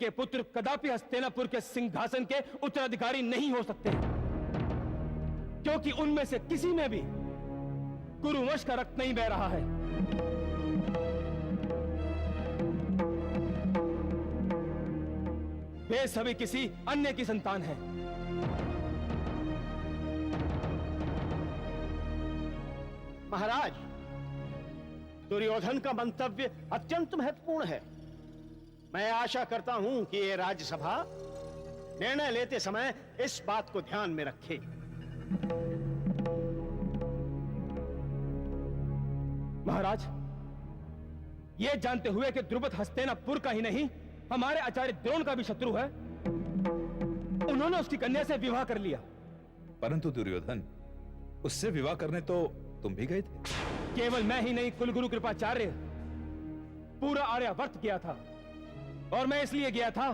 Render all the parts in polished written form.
के पुत्र कदापि हस्तिनापुर के सिंहासन के उत्तराधिकारी नहीं हो सकते, क्योंकि उनमें से किसी में भी कुरुवंश का रक्त नहीं बह रहा है। वे सभी किसी अन्य की संतान हैं। महाराज, दुर्योधन का मंतव्य अत्यंत महत्वपूर्ण है। मैं आशा करता हूं कि ये राज्यसभा निर्णय लेते समय इस बात को ध्यान में रखे। महाराज, ये जानते हुए कि द्रुपद हस्तिनापुर का ही नहीं, हमारे आचार्य द्रोण का भी शत्रु है, उन्होंने उसकी कन्या से विवाह कर लिया। परंतु दुर्योधन, उससे विवाह करने तो तुम भी गए थे। केवल मैं ही नहीं, कुलगुरु कृपाचार्य, पूरा आर्यावर्त गया था। और मैं इसलिए गया था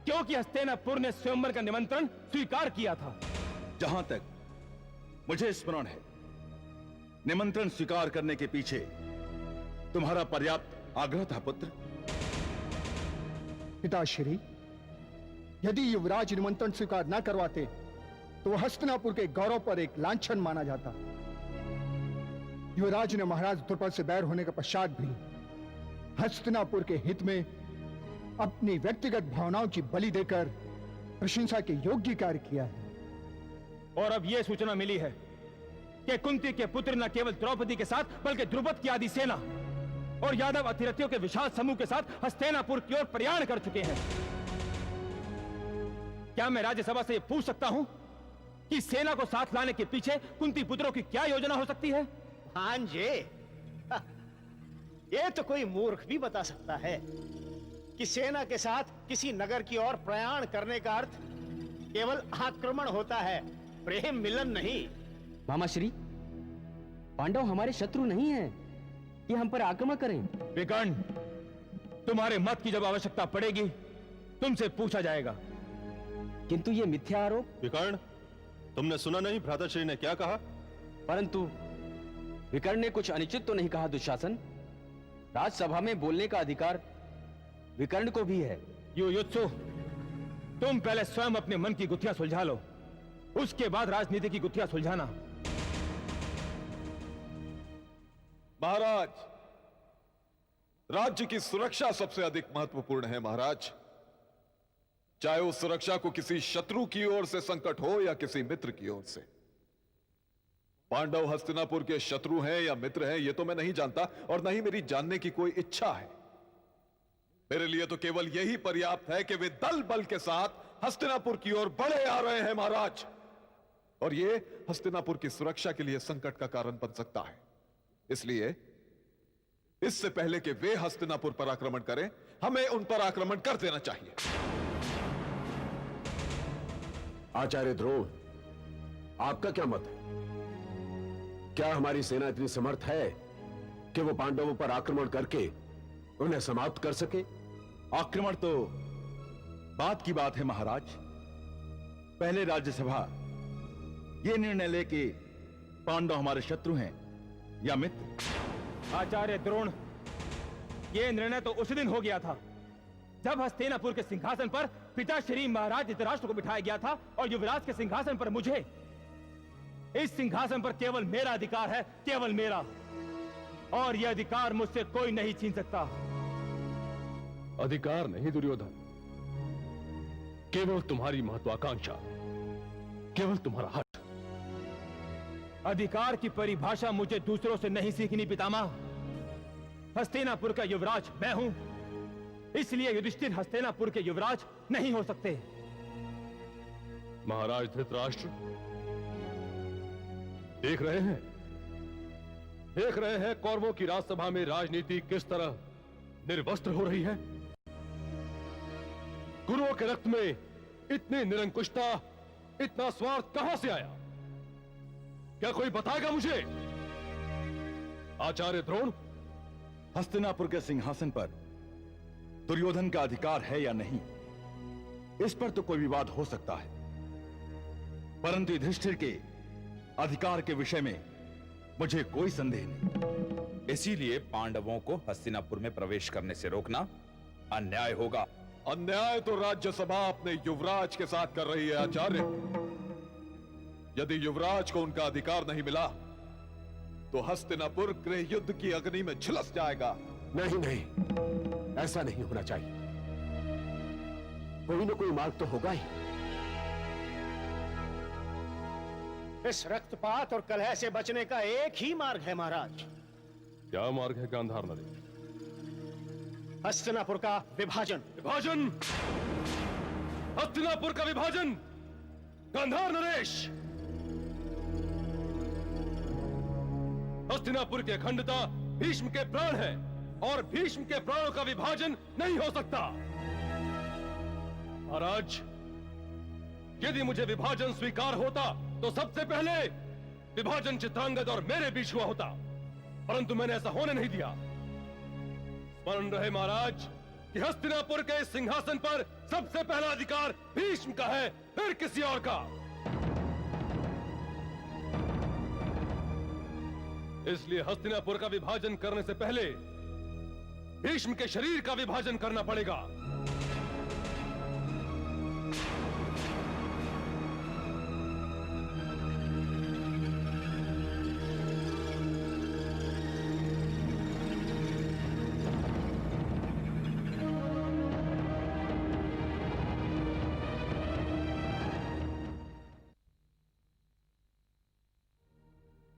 क्योंकि हस्तिनापुर ने स्वयंवर का निमंत्रण स्वीकार किया था। जहां तक मुझे स्मरण है, निमंत्रण स्वीकार करने के पीछे तुम्हारा पर्याप्त आग्रह था पुत्र। पिताश्री, यदि युवराज निमंत्रण स्वीकार न करवाते तो हस्तिनापुर के गौरव पर एक लांछन माना जाता। युवराज ने महाराज द्रुपद से बैर होने के पश्चात भी हस्तिनापुर के हित में अपनी व्यक्तिगत भावनाओं की बलि देकर प्रशंसा के योग्य कार्य किया है। और अब यह सूचना मिली है कि कुंती के पुत्र न केवल द्रौपदी के साथ बल्कि द्रुपद की आदि सेना और यादव अतिरथियों के विशाल समूह के साथ हस्तिनापुर की ओर प्रयाण कर चुके हैं। क्या मैं राज्यसभा से पूछ सकता हूं कि सेना को साथ लाने के पीछे कुंती पुत्रों की क्या योजना हो सकती है? भांजे, ये तो कोई मूर्ख भी बता सकता है कि सेना के साथ किसी नगर की ओर प्रयाण करने का अर्थ केवल आक्रमण होता है, प्रेम मिलन नहीं। मामाश्री, पांडव हमारे शत्रु नहीं हैं कि हम पर आक्रमण करें। विकर्ण, तुम्हारे मत की जब आवश्यकता पड़ेगी तुमसे पूछा जाएगा। किंतु ये मिथ्या आरोप। विकर्ण, तुमने सुना नहीं भ्राताश्री ने क्या कहा? परंतु विकर्ण ने कुछ अनुचित तो नहीं कहा दुशासन। राज्यसभा में बोलने का अधिकार विकर्ण को भी है। युयुत्सु, तुम पहले स्वयं अपने मन की गुत्थियां सुलझा लो, उसके बाद राजनीति की गुत्थियां सुलझाना। महाराज, राज्य की सुरक्षा सबसे अधिक महत्वपूर्ण है महाराज। चाहे उस सुरक्षा को किसी शत्रु की ओर से संकट हो या किसी मित्र की ओर से। पांडव हस्तिनापुर के शत्रु हैं या मित्र हैं, यह तो मैं नहीं जानता और न ही मेरी जानने की कोई इच्छा है। मेरे लिए तो केवल यही पर्याप्त है कि वे दल बल के साथ हस्तिनापुर की ओर बढ़े आ रहे हैं महाराज, और यह हस्तिनापुर की सुरक्षा के लिए संकट का कारण बन सकता है। इसलिए इससे पहले कि वे हस्तिनापुर पर आक्रमण करें, हमें उन पर आक्रमण कर देना चाहिए। आचार्य द्रोण, आपका क्या मत है? क्या हमारी सेना इतनी समर्थ है कि वो पांडवों पर आक्रमण करके उन्हें समाप्त कर सके? आक्रमण तो बात की बात है महाराज। पहले राज्यसभा यह निर्णय ले कि पांडव हमारे शत्रु हैं या मित्र। आचार्य द्रोण, यह निर्णय तो उस दिन हो गया था जब हस्तिनापुर के सिंहासन पर पिता श्री महाराज धृतराष्ट्र को बिठाया गया था और युवराज के सिंहासन पर मुझे। इस सिंहासन पर केवल मेरा अधिकार है, केवल मेरा, और यह अधिकार मुझसे कोई नहीं छीन सकता। अधिकार नहीं दुर्योधन, केवल तुम्हारी महत्वाकांक्षा, केवल तुम्हारा हट। अधिकार की परिभाषा मुझे दूसरों से नहीं सीखनी पितामह। हस्तिनापुर का युवराज मैं हूं, इसलिए युधिष्ठिर हस्तिनापुर के युवराज नहीं हो सकते। महाराज धृतराष्ट्र, देख रहे हैं कौरवों की राजसभा में राजनीति किस तरह निर्वस्त्र हो रही है। गुरुओं के रक्त में इतनी निरंकुशता, इतना स्वार्थ कहां से आया? क्या कोई बताएगा मुझे? आचार्य द्रोण, हस्तिनापुर के सिंहासन पर दुर्योधन का अधिकार है या नहीं, इस पर तो कोई विवाद हो सकता है, परंतु युधिष्ठिर के अधिकार के विषय में मुझे कोई संदेह नहीं। इसीलिए पांडवों को हस्तिनापुर में प्रवेश करने से रोकना अन्याय होगा अन्याय तो राज्यसभा अपने युवराज के साथ कर रही है आचार्य। यदि युवराज को उनका अधिकार नहीं मिला तो हस्तिनापुर गृह युद्ध की अग्नि में झुलस जाएगा। नहीं नहीं, ऐसा नहीं होना चाहिए। कोई ना कोई मार्ग तो होगा ही। इस रक्तपात और कलह से बचने का एक ही मार्ग है महाराज। क्या मार्ग है गांधार नरेश? हस्तिनापुर का विभाजन। विभाजन? हस्तिनापुर का विभाजन? गांधार नरेश, हस्तिनापुर की अखंडता भीष्म के प्राण है और भीष्म के प्राणों का विभाजन नहीं हो सकता। महाराज, यदि मुझे विभाजन स्वीकार होता तो सबसे पहले विभाजन चित्रांगद और मेरे बीच हुआ होता, परंतु मैंने ऐसा होने नहीं दिया। स्मरण रहे महाराज कि हस्तिनापुर के इस सिंहासन पर सबसे पहला अधिकार भीष्म का है, फिर किसी और का। इसलिए हस्तिनापुर का विभाजन करने से पहले भीष्म के शरीर का विभाजन करना पड़ेगा।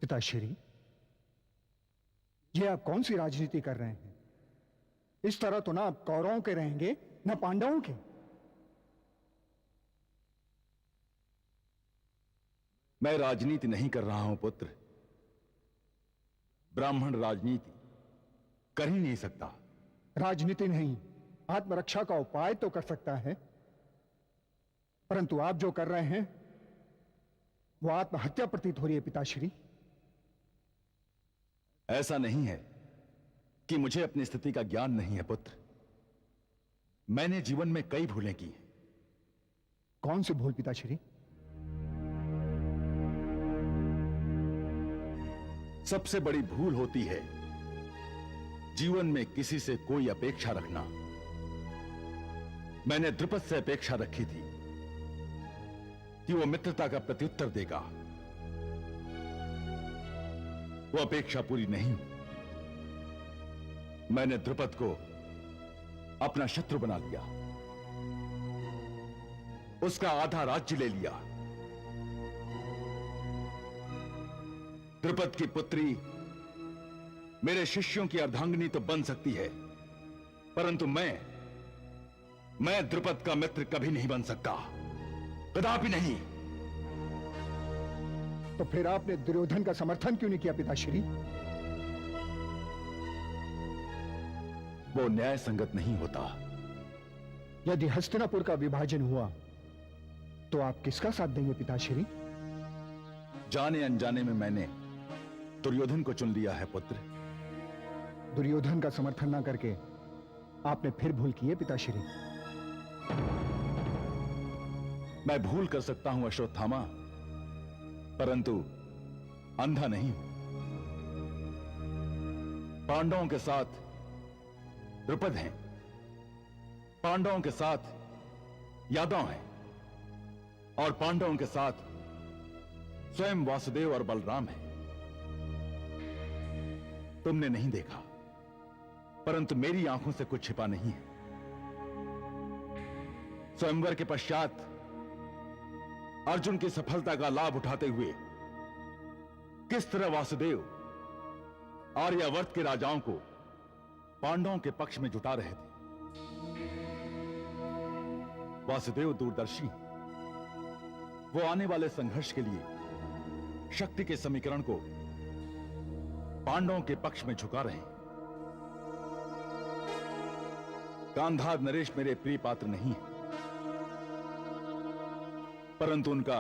पिताश्री, ये आप कौन सी राजनीति कर रहे हैं? इस तरह तो ना आप कौरवों के रहेंगे ना पांडवों के। मैं राजनीति नहीं कर रहा हूं पुत्र। ब्राह्मण राजनीति कर ही नहीं सकता। राजनीति नहीं, आत्मरक्षा का उपाय तो कर सकता है, परंतु आप जो कर रहे हैं वो आत्महत्या प्रतीत हो रही है पिताश्री। ऐसा नहीं है कि मुझे अपनी स्थिति का ज्ञान नहीं है पुत्र। मैंने जीवन में कई भूलें की हैं। कौन सी भूल पिताश्री? सबसे बड़ी भूल होती है जीवन में किसी से कोई अपेक्षा रखना। मैंने द्रुपद से अपेक्षा रखी थी कि वो मित्रता का प्रत्युत्तर देगा। वो अपेक्षा पूरी नहीं। मैंने द्रुपद को अपना शत्रु बना लिया, उसका आधा राज्य ले लिया। द्रुपद की पुत्री मेरे शिष्यों की अर्धांगिनी तो बन सकती है, परंतु मैं द्रुपद का मित्र कभी नहीं बन सकता, कदापि नहीं। तो फिर आपने दुर्योधन का समर्थन क्यों नहीं किया पिताश्री? वो न्याय संगत नहीं होता। यदि हस्तिनापुर का विभाजन हुआ तो आप किसका साथ देंगे पिताश्री? जाने अनजाने में मैंने दुर्योधन को चुन लिया है पुत्र। दुर्योधन का समर्थन ना करके आपने फिर भूल की है पिताश्री। मैं भूल कर सकता हूं अश्वत्थामा, परंतु अंधा नहीं। पांडवों के साथ द्रुपद हैं, पांडवों के साथ यादव हैं, और पांडवों के साथ स्वयं वासुदेव और बलराम हैं। तुमने नहीं देखा, परंतु मेरी आंखों से कुछ छिपा नहीं है। स्वयंवर के पश्चात अर्जुन की सफलता का लाभ उठाते हुए किस तरह वासुदेव आर्यावर्त के राजाओं को पांडवों के पक्ष में जुटा रहे थे। वासुदेव दूरदर्शी, वो आने वाले संघर्ष के लिए शक्ति के समीकरण को पांडवों के पक्ष में झुका रहे हैं। गांधार नरेश मेरे प्रिय पात्र नहीं है, परंतु उनका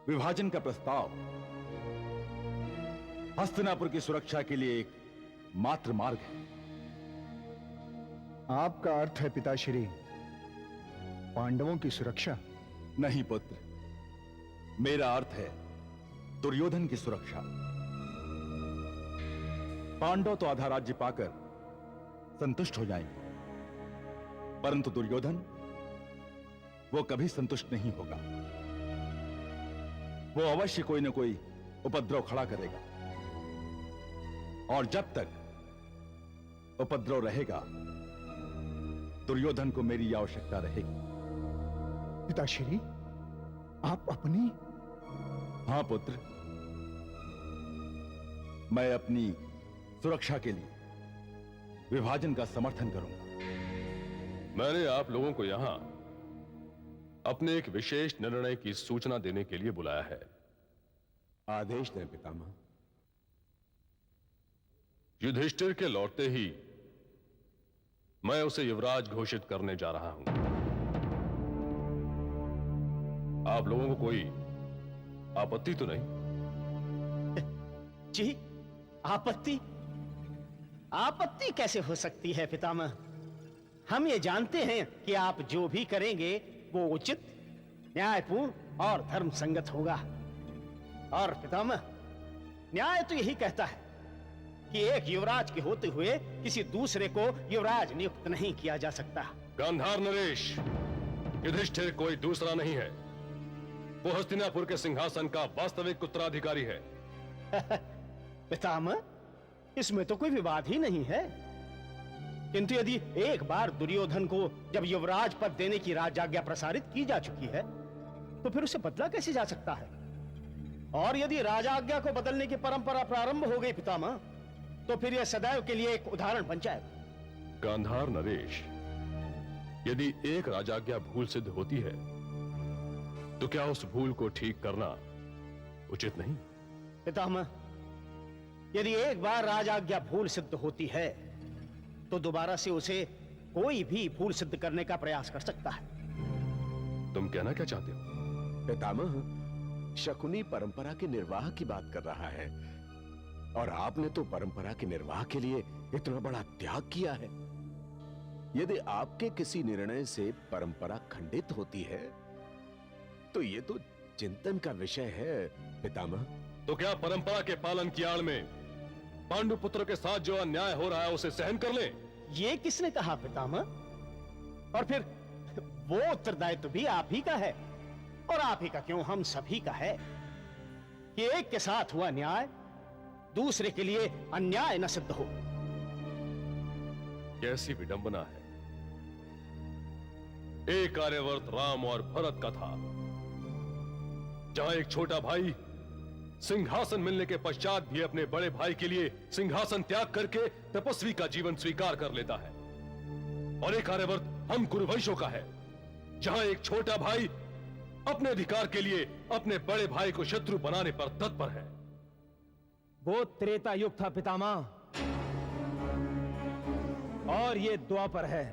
विभाजन का प्रस्ताव हस्तिनापुर की सुरक्षा के लिए एक मात्र मार्ग है। आपका अर्थ है पिताश्री पांडवों की सुरक्षा? नहीं पुत्र, मेरा अर्थ है दुर्योधन की सुरक्षा। पांडव तो आधा राज्य पाकर संतुष्ट हो जाएंगे, परंतु दुर्योधन वो कभी संतुष्ट नहीं होगा। वो अवश्य कोई ना कोई उपद्रव खड़ा करेगा, और जब तक उपद्रव रहेगा दुर्योधन को मेरी आवश्यकता रहेगी। पिताश्री, आप अपनी? हां पुत्र, मैं अपनी सुरक्षा के लिए विभाजन का समर्थन करूंगा। मैंने आप लोगों को यहां अपने एक विशेष निर्णय की सूचना देने के लिए बुलाया है। आदेश दें पितामह। युधिष्ठिर के लौटते ही मैं उसे युवराज घोषित करने जा रहा हूं। आप लोगों को कोई आपत्ति तो नहीं? जी, आपत्ति? आपत्ति कैसे हो सकती है पितामह? हम ये जानते हैं कि आप जो भी करेंगे वो उचित, न्यायपूर्ण और धर्म संगत होगा। और पितामह, न्याय तो यही कहता है कि एक युवराज के होते हुए किसी दूसरे को युवराज नियुक्त नहीं किया जा सकता। गांधार नरेश, युधिष्ठिर कोई दूसरा नहीं है। वो हस्तिनापुर के सिंहासन का वास्तविक उत्तराधिकारी है। पितामह, इसमें तो कोई विवाद ही नहीं है। किंतु यदि एक बार दुर्योधन को जब युवराज पद देने की राजाज्ञा प्रसारित की जा चुकी है, तो फिर उसे बदला कैसे जा सकता है? और यदि राजाज्ञा को बदलने की परंपरा प्रारंभ हो गई पितामह, तो फिर यह सदैव के लिए एक उदाहरण बन जाएगा। गांधार नरेश, यदि एक राजाज्ञा भूल सिद्ध होती है तो क्या उस भूल को ठीक करना उचित नहीं? पितामह, यदि एक बार राजाज्ञा भूल सिद्ध होती है तो दोबारा से उसे कोई भी भूल सिद्ध करने का प्रयास कर सकता है। तुम कहना क्या चाहते हो? पितामह, शकुनी परंपरा के निर्वाह की बात कर रहा है, और आपने तो परंपरा के निर्वाह के लिए इतना बड़ा त्याग किया है। यदि आपके किसी निर्णय से परंपरा खंडित होती है तो ये तो चिंतन का विषय है पितामह। तो क्या परंपरा के पालन की आड़ में पांडु पुत्र के साथ जो अन्याय हो रहा है उसे सहन कर ले? ये किसने कहा पितामह? और फिर वो उत्तरदायित्व भी आप ही का है, और आप ही का क्यों, हम सभी का है कि एक के साथ हुआ न्याय दूसरे के लिए अन्याय न सिद्ध हो। कैसी विडंबना है। एक आर्यवर्त राम और भरत का था, जहां एक छोटा भाई सिंहासन मिलने के पश्चात भी अपने बड़े भाई के लिए सिंहासन त्याग करके तपस्वी का जीवन स्वीकार कर लेता है। और एक आर्यवर्त हम कुरुवंशों का है, जहां एक छोटा भाई अपने अधिकार के लिए अपने बड़े भाई को शत्रु बनाने पर तत्पर है। वो त्रेता युग था पितामह, और ये द्वापर है,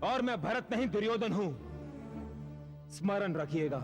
और मैं भरत नहीं दुर्योधन हूं, स्मरण रखिएगा।